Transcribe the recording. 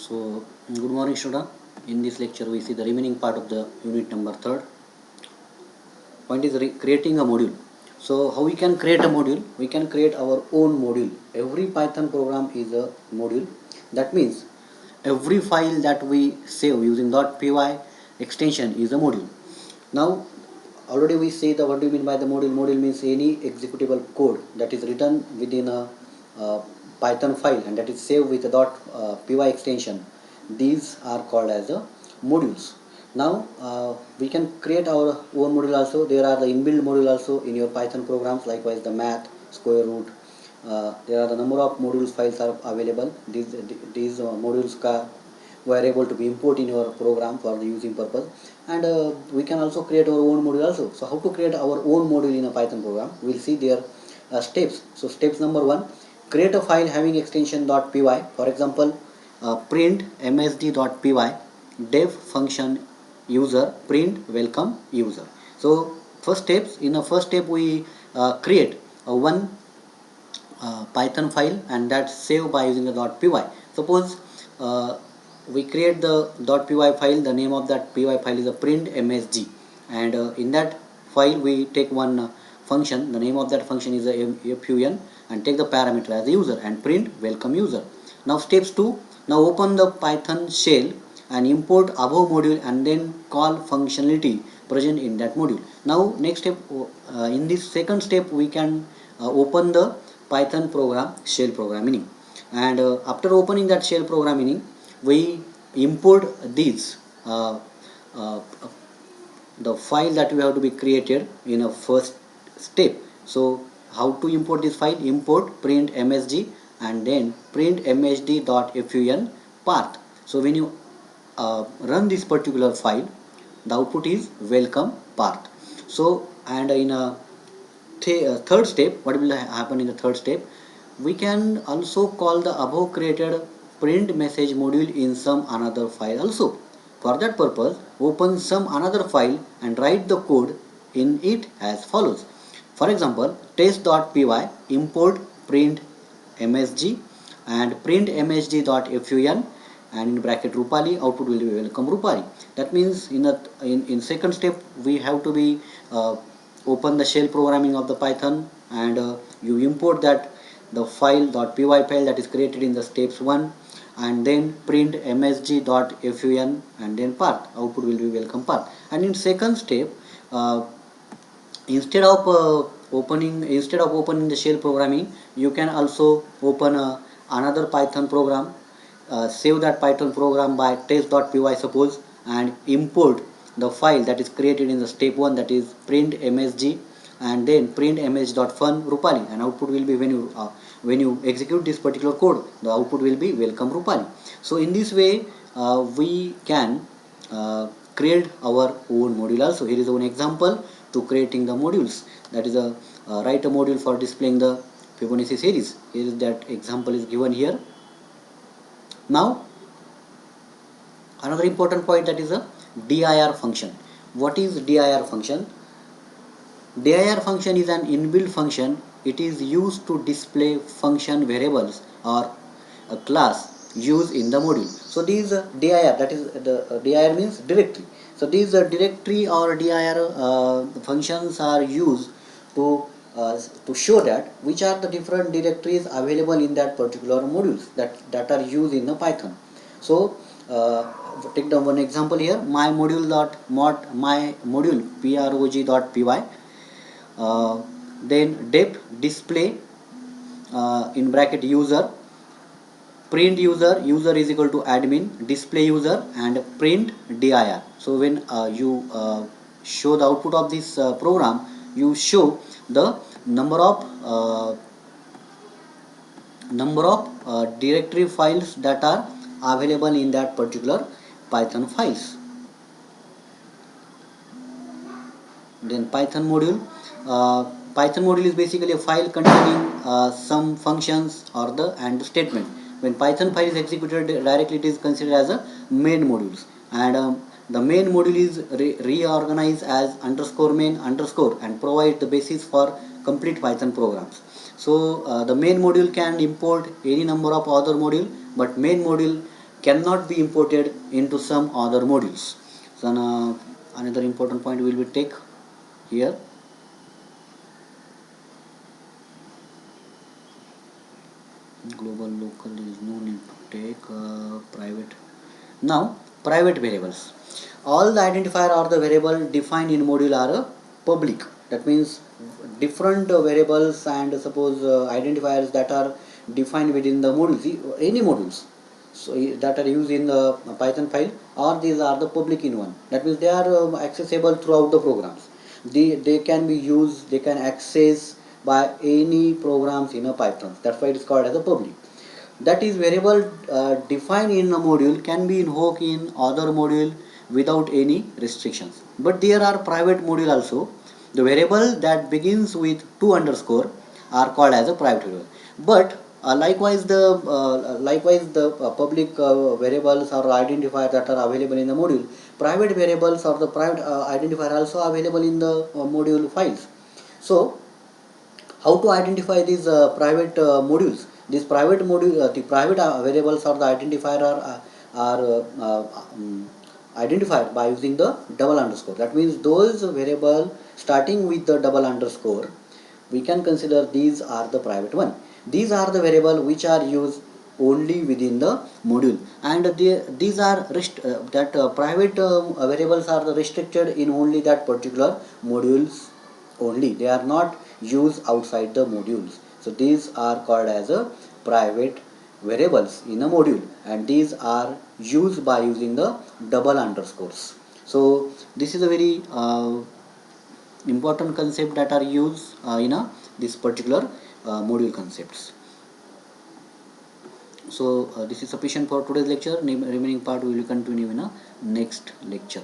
So, good morning, student. In this lecture, we see the remaining part of the unit number third. Point is creating a module. So, how we can create a module? We can create our own module. Every Python program is a module. That means every file that we save using .py extension is a module. Now, already we say the what do you mean by the module? Module means any executable code that is written within a Python file and that is saved with a .py extension. These are called as the modules. Now we can create our own module also. There are the inbuilt module also in your Python programs. Likewise, the math, square root. There are the number of modules files are available. These modules were able to be imported in your program for the using purpose, and we can also create our own module also. So how to create our own module in a Python program? We'll see their steps. So steps number 1, create a file having extension .py. For example, print msd.py dev function user print welcome user. So first steps, in the first step we create a one Python file and that's saved by using the .py. Suppose we create the .py file. The name of that py file is a print msg, and in that file we take one function. The name of that function is a fun, and take the parameter as a user and print welcome user. Now steps 2, now open the Python shell and import above module and then call functionality present in that module. Now next step, in this second step we can open the Python program shell programming, and after opening that shell programming we import these the file that we have to be created in a first step. So how to import this file? Import print msg and then print msd.fun path. So when you run this particular file, the output is welcome path. So and in a third step, what will happen in the third step? We can also call the above created print message module in some another file also. For that purpose, open some another file and write the code in it as follows. For example, test.py import print msg and print msg.fun and in bracket Rupali, output will be welcome Rupali. That means in second step we have to be open the shell programming of the Python, and you import that the file .py file that is created in the steps 1, and then print msg.fun and then path. Output will be welcome path. And in second step, instead of opening the shell programming, you can also open another Python program. Save that Python program by test.py suppose, and import the file that is created in the step 1, that is print msg and then print msg.fun Rupali, and output will be when you execute this particular code, the output will be welcome Rupali. So in this way we can create our own module also. Here is one example to creating the modules, that is a write a module for displaying the Fibonacci series. Here is that example is given here. Now another important point, that is a dir function. What is dir function? Dir function is an inbuilt function. It is used to display function variables or a class used in the module. So these dir, that is the dir means directory. So these directory or dir functions are used to show that which are the different directories available in that particular modules that are used in the Python. So take the one example here, my module prog.py, then dep display in bracket user, print user is equal to admin, display user, and print dir. So when you show the output of this program, you show the number of directory files that are available in that particular Python files. Then Python module is basically a file containing some functions or the and statement. When Python file is executed directly, it is considered as a main modules, and the main module is reorganized as _main_ and provide the basis for complete Python programs. So the main module can import any number of other module, but main module cannot be imported into some other modules. So now another important point will be take here. Global, local, there is no need to take private. Now private variables, all the identifier or the variable defined in module are public. That means different variables and suppose identifiers that are defined within the modules, any modules, so that are used in the Python file, or these are the public in one. That means they are accessible throughout the programs. They can be used, they can access by any programs in a Python. That's why it is called as a public. That is variable defined in a module can be invoked in other module without any restrictions. But there are private module also. The variable that begins with 2 underscore are called as a private variable. But likewise the public variables or identifier that are available in the module, private variables or the private identifier also available in the module files. So how to identify these private modules? These private module, the private variables or the identifier are identified by using the double underscore. That means those variable starting with the double underscore, we can consider these are the private one. These are the variable which are used only within the module, and these are private variables are restricted in only that particular modules only. They are not used outside the modules. So these are called as a private variables in a module, and these are used by using the double underscores. So this is a very important concept that are used in this particular module concepts. So this is sufficient for today's lecture. Remaining part we will continue in a next lecture.